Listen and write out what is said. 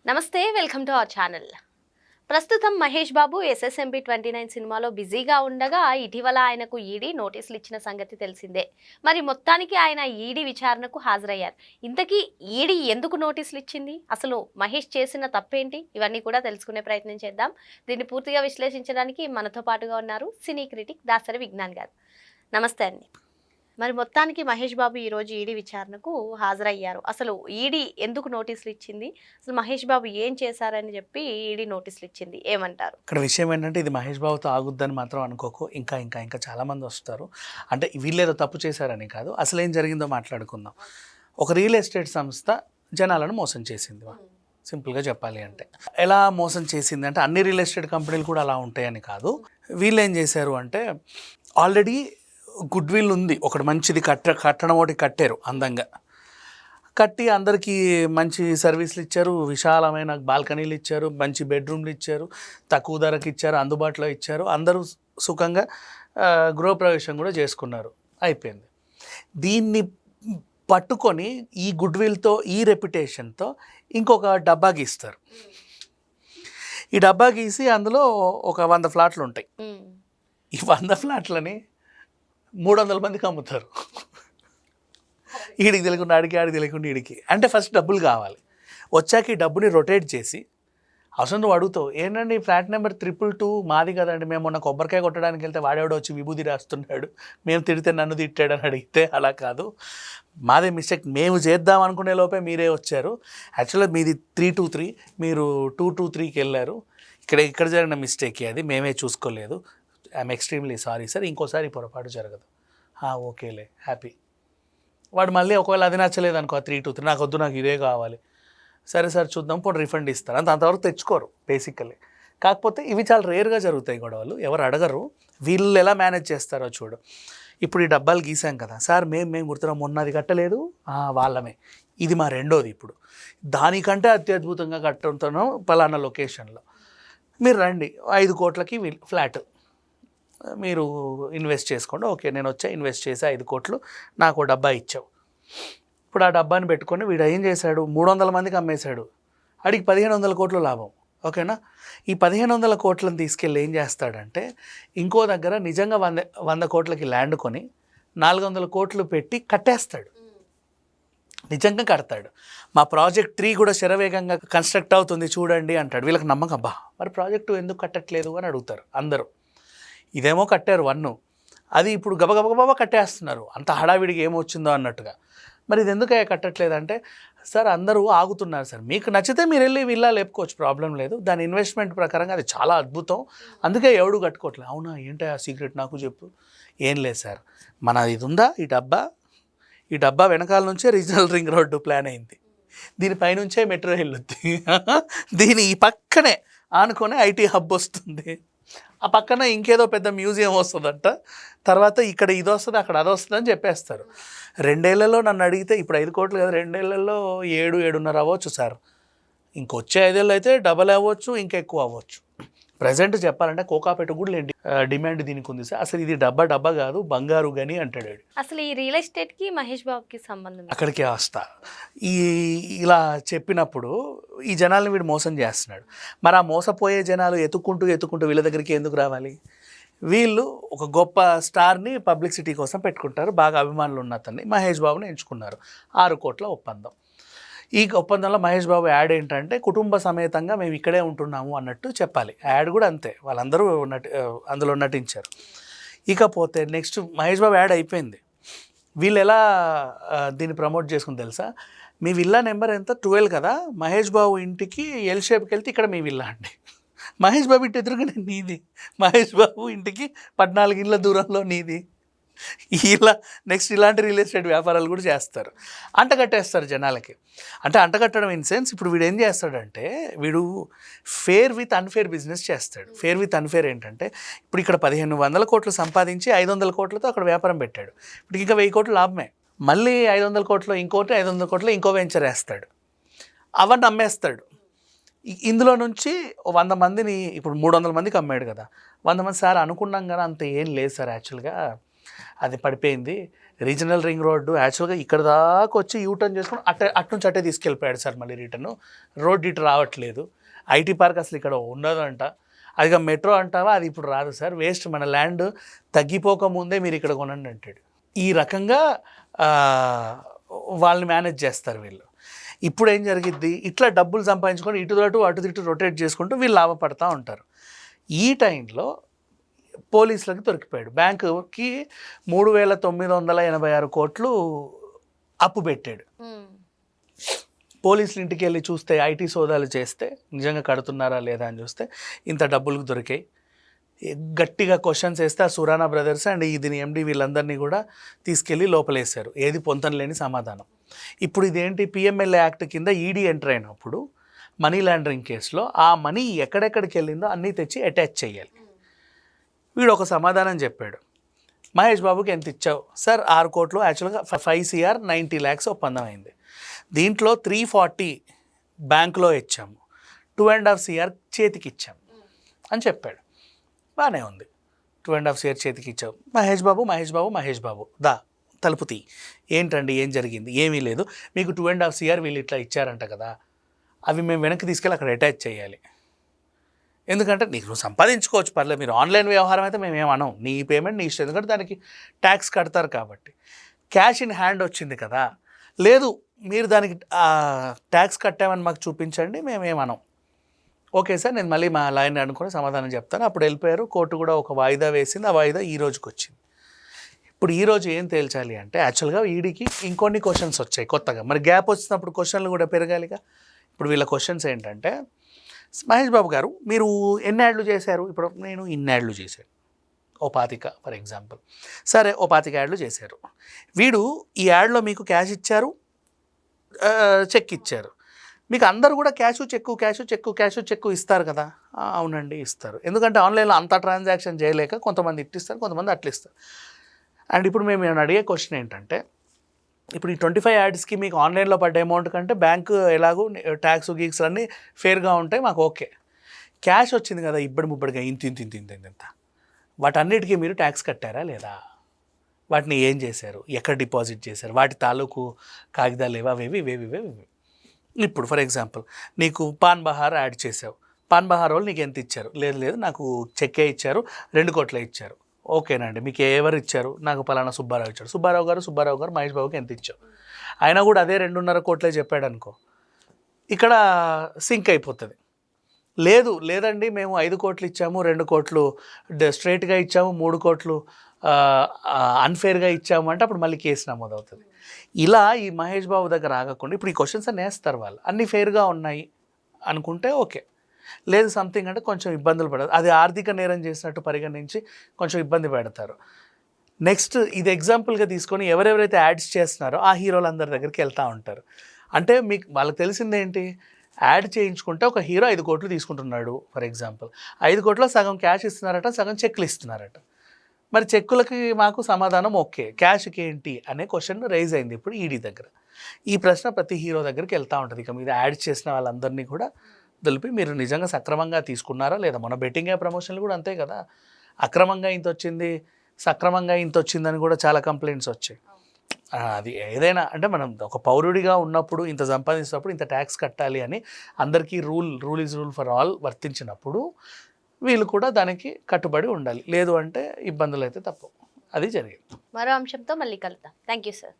నమస్తే, welcome to our channel. ప్రస్తుతం Mahesh Babu SSMB 29 సినిమాలో బిజీగా ఉండగా ఇటీవల ఆయనకు ఈడీ నోటీసులు ఇచ్చిన సంగతి తెలిసిందే. మరి మొత్తానికి ఆయన ఈడీ విచారణకు హాజరయ్యారు. ఇంతకీ ఈడీ ఎందుకు నోటీసులు ఇచ్చింది, అసలు మహేష్ చేసిన తప్పేంటి, ఇవన్నీ కూడా తెలుసుకునే ప్రయత్నం చేద్దాం. దీన్ని పూర్తిగా విశ్లేషించడానికి మనతో పాటుగా ఉన్నారు సినీ క్రిటిక్ దాసరి విజ్ఞాన్ గారు. నమస్తే అండి. మరి మొత్తానికి మహేష్ బాబు ఈరోజు ఈడీ విచారణకు హాజరయ్యారు. అసలు ఈడీ ఎందుకు నోటీసులు ఇచ్చింది, అసలు మహేష్ బాబు ఏం చేశారని చెప్పి ఈడీ నోటీసులు ఇచ్చింది, ఏమంటారు? ఇక్కడ విషయం ఏంటంటే ఇది మహేష్ బాబుతో ఆగుద్దని మాత్రం అనుకోకు. ఇంకా ఇంకా ఇంకా చాలామంది వస్తారు. అంటే వీళ్ళేదో తప్పు చేశారని కాదు, అసలు ఏం జరిగిందో మాట్లాడుకుందాం. ఒక రియల్ ఎస్టేట్ సంస్థ జనాలను మోసం చేసింది. సింపుల్గా చెప్పాలి అంటే ఎలా మోసం చేసింది అంటే అన్ని రియల్ ఎస్టేట్ కంపెనీలు కూడా అలా ఉంటాయని కాదు. వీళ్ళు ఏం చేశారు అంటే ఆల్రెడీ గుడ్ విల్ ఉంది, ఒకటి మంచిది కట్టడం ఒకటి కట్టారు, అందంగా కట్టి అందరికీ మంచి సర్వీసులు ఇచ్చారు, విశాలమైన బాల్కనీలు ఇచ్చారు, మంచి బెడ్రూమ్లు ఇచ్చారు, తక్కువ ధరకు ఇచ్చారు, అందుబాటులో ఇచ్చారు, అందరూ సుఖంగా గృహప్రవేశం కూడా చేసుకున్నారు, అయిపోయింది. దీన్ని పట్టుకొని ఈ గుడ్ విల్తో ఈ రెప్యుటేషన్తో ఇంకొక డబ్బా గీస్తారు. ఈ డబ్బా గీసి అందులో ఒక 100 ఫ్లాట్లు ఉంటాయి. ఈ 100 ఫ్లాట్లని 300 మందికి అమ్ముతారు. ఈడికి తెలియకుండా ఆడికి, ఆడికి తెలియకుండా ఈడికి. అంటే ఫస్ట్ డబ్బులు కావాలి. వచ్చాక ఈ డబ్బుని రొటేట్ చేసి అవసరం నువ్వు అడుగుతావు, ఏంటండి ఫ్లాట్ నెంబర్ 222 మాది కదండి, మేము మొన్న కొబ్బరికాయ కొట్టడానికి వెళ్తే వాడేవాడు వచ్చి విభూది రాస్తున్నాడు, మేము తిడితే నన్ను తిట్టాడని అడిగితే అలా కాదు, మాదే మిస్టేక్, మేము చేద్దాం అనుకునే లోపే మీరే వచ్చారు, యాక్చువల్గా మీది 323, మీరు 223కి వెళ్ళారు, ఇక్కడ జరిగిన మిస్టేకే, అది మేమే చూసుకోలేదు, ఐఎమ్ ఎక్స్ట్రీమ్లీ సారీ సార్, ఇంకోసారి పొరపాటు జరగదు. ఓకేలే, హ్యాపీ. వాడు మళ్ళీ ఒకవేళ అది నచ్చలేదు అనుకో, 323 నాకు వద్దు, నాకు ఇదే కావాలి, సరే సార్ చూద్దాం, పోనీ రిఫండ్ ఇస్తారు, అంతవరకు తెచ్చుకోరు బేసికల్లీ. కాకపోతే ఇవి చాలా రేర్గా జరుగుతాయి గొడవలు, ఎవరు అడగరు. వీళ్ళు ఎలా మేనేజ్ చేస్తారో చూడు. ఇప్పుడు ఈ డబ్బాలు గీసాం కదా సార్, మేము గుర్తున్నాం, మొన్నది కట్టలేదు, వాళ్ళమే, ఇది మా రెండోది, ఇప్పుడు దానికంటే అత్యద్భుతంగా కట్టుతున్నాం పలానా లొకేషన్లో, మీరు రండి, 5 కోట్లకి ఫ్లాట్ మీరు ఇన్వెస్ట్ చేసుకోండి. ఓకే, నేను వచ్చా, ఇన్వెస్ట్ చేసి 5 కోట్లు నాకు డబ్బా ఇచ్చావు. ఇప్పుడు ఆ డబ్బాని పెట్టుకొని వీడు ఏం చేశాడు, 300 మందికి అమ్మేశాడు, అడిగి 1500 కోట్లు లాభం. ఓకేనా, ఈ 1500 కోట్లను తీసుకెళ్ళి ఏం చేస్తాడంటే ఇంకో దగ్గర నిజంగా 100 కోట్లకి ల్యాండ్ కొని 400 కోట్లు పెట్టి కట్టేస్తాడు, నిజంగా కడతాడు. మా ప్రాజెక్ట్ 3 కూడా శరవేగంగా కన్స్ట్రక్ట్ అవుతుంది చూడండి అంటాడు. వీళ్ళకి నమ్మకం, అబ్బా మరి ప్రాజెక్టు ఎందుకు కట్టట్లేదు అని అడుగుతారు అందరూ. ఇదేమో కట్టారు 1, అది ఇప్పుడు గబగబగబా కట్టేస్తున్నారు, అంత హడావిడికి ఏమొచ్చిందో అన్నట్టుగా. మరి ఇది ఎందుకు కట్టట్లేదంటే సార్ అందరూ ఆగుతున్నారు సార్, మీకు నచ్చితే మీరు వెళ్ళి వీళ్ళ లేపుకోవచ్చు, ప్రాబ్లం లేదు, దాని ఇన్వెస్ట్మెంట్ ప్రకారంగా అది చాలా అద్భుతం, అందుకే ఎవడు కట్టుకోవట్లేదు. అవునా, ఏంటి ఆ సీక్రెట్ నాకు చెప్పు. ఏం లేదు సార్, మన ఇది ఉందా ఈ డబ్బా వెనకాల నుంచే రీజనల్ రింగ్ రోడ్డు ప్లాన్ అయింది, దీనిపైనుంచే మెట్రో వెళ్ళొద్ది, దీని ఈ పక్కనే ఆనుకొని ఐటీ హబ్ వస్తుంది, ఆ పక్కన ఇంకేదో పెద్ద మ్యూజియం వస్తుందంట, తర్వాత ఇక్కడ ఇది వస్తుంది, అక్కడ అది వస్తుంది అని చెప్పేస్తారు. 2 ఏళ్లలో నన్ను అడిగితే ఇప్పుడు 5 కోట్లు కదా, 2 ఏళ్లలో 7-7.5 అవ్వచ్చు సార్, ఇంకొచ్చే 5 ఏళ్ళు అయితే డబల్ అవ్వచ్చు, ఇంకా ఎక్కువ అవ్వచ్చు. ప్రజెంట్ చెప్పాలంటే కోకాపేట కూడా డిమాండ్ దీనికి ఉంది సార్, అసలు ఇది డబ్బా కాదు, బంగారు గని అంటాడు. అసలు ఈ రియల్ ఎస్టేట్కి మహేష్ బాబుకి సంబంధం? అక్కడికి వస్తా. ఇలా చెప్పినప్పుడు ఈ జనాల్ని వీడు మోసం చేస్తున్నాడు. మరి ఆ మోసపోయే జనాలు ఎత్తుక్కుంటూ వీళ్ళ దగ్గరికి ఎందుకు రావాలి? వీళ్ళు ఒక గొప్ప స్టార్ని పబ్లిసిటీ కోసం పెట్టుకుంటారు, బాగా అభిమానులు ఉన్న అతన్ని మహేష్ బాబుని ఎంచుకున్నారు. 6 కోట్ల ఒప్పందం. ఈ ఒప్పందంలో మహేష్ బాబు యాడ్ ఏంటంటే కుటుంబ సమేతంగా మేము ఇక్కడే ఉంటున్నాము అన్నట్టు చెప్పాలి. యాడ్ కూడా అంతే, వాళ్ళందరూ అందులో నటించారు. ఇకపోతే నెక్స్ట్ మహేష్ బాబు యాడ్ అయిపోయింది. వీళ్ళు ఎలా దీన్ని ప్రమోట్ చేసుకుని తెలుసా, మీ విల్లా నెంబర్ ఎంత 12 కదా, మహేష్ బాబు ఇంటికి ఎల్ షేప్కి వెళ్తే ఇక్కడ మీ విల్లా అండి, మహేష్ బాబు ఇంటి ఎదురుగానే నీది, మహేష్ బాబు ఇంటికి 14 ఇళ్ళ దూరంలో నీది. ఇలా నెక్స్ట్ ఇలాంటి రియల్ ఎస్టేట్ వ్యాపారాలు కూడా చేస్తారు, అంటగట్టేస్తారు జనాలకి. అంటే అంటగట్టడం ఇన్ సెన్స్, ఇప్పుడు వీడు ఏం చేస్తాడంటే వీడు ఫేర్ విత్ అన్ఫేర్ బిజినెస్ చేస్తాడు. ఫేర్ విత్ అన్ఫేర్ ఏంటంటే ఇప్పుడు ఇక్కడ 1500 కోట్లు సంపాదించి 500 కోట్లతో అక్కడ వ్యాపారం పెట్టాడు, ఇప్పుడు ఇంకా 1000 కోట్లు లాభమే, మళ్ళీ 500 కోట్లు ఇంకోటి, 500 కోట్లు ఇంకో వెంచర్ వేస్తాడు, అవన్నీ అమ్మేస్తాడు. ఇందులో నుంచి 100 మందిని ఇప్పుడు 300 మందికి అమ్మాడు కదా, 100 మంది సార్ అనుకున్నాం కదా, అంత ఏం లేదు సార్, యాక్చువల్గా అది పడిపోయింది, రీజనల్ రింగ్ రోడ్డు యాక్చువల్గా ఇక్కడ దాకా వచ్చి యూటర్న్ చేసుకుని అట్నుంచి అట్టే తీసుకెళ్ళిపోయాడు సార్ మళ్ళీ రిటర్న్. రోడ్ ఇటు రావట్లేదు. ఐటీ పార్క్ అసలు ఇక్కడ ఉండదంట. అదిగా మెట్రో అంటావా, అది ఇప్పుడు రాదు సార్, వేస్ట్, మన ల్యాండ్ తగ్గిపోకముందే మీరు ఇక్కడ కొనండి అంటాడు. ఈ రకంగా వాళ్ళని మేనేజ్ చేస్తారు వీళ్ళు. ఇప్పుడు ఏం జరిగిద్ది, ఇట్లా డబ్బులు సంపాదించుకొని అటు ఇటు రొటేట్ చేసుకుంటూ వీళ్ళు లాభపడతా ఉంటారు. ఈ టైంలో పోలీసులకి దొరికిపోయాడు. బ్యాంకుకి 3,986 కోట్లు అప్పు పెట్టాడు. పోలీసులు ఇంటికి వెళ్ళి చూస్తే, ఐటీ సోదాలు చేస్తే నిజంగా కడుతున్నారా లేదా అని చూస్తే ఇంత డబ్బులకు దొరికాయి. గట్టిగా క్వశ్చన్స్ వేస్తే ఆ సురానా బ్రదర్స్ అండ్ దీని ఎండి వీళ్ళందరినీ కూడా తీసుకెళ్ళి లోపలేశారు. ఏది పొంతన లేని సమాధానం. ఇప్పుడు ఇదేంటి, పిఎంఎల్ఏ యాక్ట్ కింద ఈడీ ఎంటర్ అయినప్పుడు మనీ లాండరింగ్ కేసులో ఆ మనీ ఎక్కడెక్కడికి వెళ్ళిందో అన్నీ తెచ్చి అటాచ్ చేయాలి. వీడు ఒక సమాధానం చెప్పాడు. మహేష్ బాబుకి ఎంత ఇచ్చావు సార్? 6 కోట్లు, యాక్చువల్గా 5 CR 90 lakhs ఒప్పందం అయింది. దీంట్లో 340 బ్యాంకులో ఇచ్చాము, 2.5 CR చేతికి ఇచ్చాము అని చెప్పాడు. బాగానే ఉంది, 2.5 CR చేతికి ఇచ్చావు. మహేష్ బాబు దా తలుపు తీ, ఏంటండి ఏం జరిగింది? ఏమీ లేదు, మీకు 2.5 CR వీళ్ళు ఇట్లా ఇచ్చారంట కదా, అవి మేము వెనక్కి తీసుకెళ్ళి అక్కడ అటాచ్ చేయాలి. ఎందుకంటే నీకు నువ్వు సంపాదించుకోవచ్చు, పర్లేదు, మీరు ఆన్లైన్ వ్యవహారం అయితే మేము ఏమనం, నీ పేమెంట్ నీ ఇష్టం, ఎందుకంటే దానికి ట్యాక్స్ కడతారు కాబట్టి. క్యాష్ ఇన్ హ్యాండ్ వచ్చింది కదా, లేదు మీరు దానికి ట్యాక్స్ కట్టామని మాకు చూపించండి, మేమేమనం. ఓకే సార్, నేను మళ్ళీ మా లాయర్ని అనుకుని సమాధానం చెప్తాను. అప్పుడు వెళ్ళిపోయారు. కోర్టు కూడా ఒక వాయిదా వేసింది. ఆ వాయిదా ఈ రోజుకి వచ్చింది. ఇప్పుడు ఈరోజు ఏం తేల్చాలి అంటే, యాక్చువల్గా ఈడీకి ఇంకొన్ని క్వశ్చన్స్ వచ్చాయి కొత్తగా. మరి గ్యాప్ వచ్చినప్పుడు క్వశ్చన్లు కూడా పెరగాలిగా. ఇప్పుడు వీళ్ళ క్వశ్చన్స్ ఏంటంటే, మహేష్ బాబు గారు మీరు ఎన్ని యాడ్లు చేశారు? ఇప్పుడు నేను ఇన్ని యాడ్లు చేశాను, ఓ 25 ఫర్ ఎగ్జాంపుల్. సరే, ఓ 25 యాడ్లు చేశారు. వీడు ఈ యాడ్లో మీకు క్యాష్ ఇచ్చారు, చెక్ ఇచ్చారు. మీకు అందరూ కూడా క్యాషు చెక్కు ఇస్తారు కదా? అవునండి ఇస్తారు. ఎందుకంటే ఆన్లైన్లో అంత ట్రాన్సాక్షన్ చేయలేక కొంతమంది ఇట్టిస్తారు, కొంతమంది అట్లా ఇస్తారు. అండ్ ఇప్పుడు మేము అడిగే క్వశ్చన్ ఏంటంటే, ఇప్పుడు ఈ 25 యాడ్స్కి మీకు ఆన్లైన్లో పడ్డ అమౌంట్ కంటే బ్యాంకు ఎలాగూ ట్యాక్స్ గీక్స్ అన్నీ ఫేర్గా ఉంటాయి, మాకు ఓకే. క్యాష్ వచ్చింది కదా ముబ్బడిగా ఇంత, వాటన్నిటికీ మీరు ట్యాక్స్ కట్టారా లేదా? వాటిని ఏం చేశారు? ఎక్కడ డిపాజిట్ చేశారు? వాటి తాలూకు కాగితాలు లేవా? అవేవి. ఇప్పుడు ఫర్ ఎగ్జాంపుల్ నీకు పాన్ బహార్ యాడ్ చేసావు. పాన్ బహార్ వాళ్ళు నీకు ఎంత ఇచ్చారు? లేదు నాకు చెక్కే ఇచ్చారు, 2 కోట్లే ఇచ్చారు. ఓకేనండి, మీకు ఎవరు ఇచ్చారు? నాకు పలానా సుబ్బారావు ఇచ్చాడు. సుబ్బారావు గారు మహేష్ బాబుకి ఎంత ఇచ్చావు? ఆయన కూడా అదే 2.5 కోట్లే చెప్పాడు అనుకో, ఇక్కడ సింక్ అయిపోతుంది. లేదండి మేము 5 కోట్లు ఇచ్చాము, 2 కోట్లు స్ట్రైట్గా ఇచ్చాము, 3 కోట్లు అన్ఫేర్గా ఇచ్చాము అంటే అప్పుడు మళ్ళీ కేసు నమోదవుతుంది. ఇలా ఈ మహేష్ బాబు దగ్గర ఆగకుండా ఇప్పుడు ఈ క్వశ్చన్స్ అన్నీ వేస్తారు వాళ్ళు, అన్నీ ఫెయిర్గా ఉన్నాయి అనుకుంటే ఓకే. లేదు సంథింగ్ అంటే కొంచెం ఇబ్బందులు పడదు, అది ఆర్థిక నేరం చేసినట్టు పరిగణించి కొంచెం ఇబ్బంది పెడతారు. నెక్స్ట్ ఇది ఎగ్జాంపుల్గా తీసుకొని ఎవరెవరైతే యాడ్స్ చేస్తున్నారో ఆ హీరోలు అందరి దగ్గరికి వెళ్తూ ఉంటారు. అంటే మీకు వాళ్ళకి తెలిసిందేంటి, యాడ్ చేయించుకుంటే ఒక హీరో 5 కోట్లు తీసుకుంటున్నాడు ఫర్ ఎగ్జాంపుల్, 5 కోట్ల సగం క్యాష్ ఇస్తున్నారట, సగం చెక్లు ఇస్తున్నారట. మరి చెక్కులకి మాకు సమాధానం ఓకే, క్యాష్కి ఏంటి అనే క్వశ్చన్ రైజ్ అయింది ఇప్పుడు ఈడీ దగ్గర. ఈ ప్రశ్న ప్రతి హీరో దగ్గరికి వెళ్తూ ఉంటుంది. ఇక మీద యాడ్ చేసిన వాళ్ళందరినీ కూడా దులిపి మీరు నిజంగా సక్రమంగా తీసుకున్నారా లేదా? మన బెట్టింగ్ యాప్ ప్రమోషన్లు కూడా అంతే కదా, అక్రమంగా ఇంత వచ్చింది, సక్రమంగా ఇంత వచ్చిందని కూడా చాలా కంప్లైంట్స్ వచ్చాయి. అది ఏదైనా అంటే మనం ఒక పౌరుడిగా ఉన్నప్పుడు ఇంత సంపాదించినప్పుడు ఇంత ట్యాక్స్ కట్టాలి అని అందరికీ rule is rule for all వర్తించినప్పుడు వీళ్ళు కూడా దానికి కట్టుబడి ఉండాలి. లేదు అంటే ఇబ్బందులు అయితే తప్పవు. అది జరిగింది. మరో అంశంతో మళ్ళీ కలుద్దాం. Thank you sir.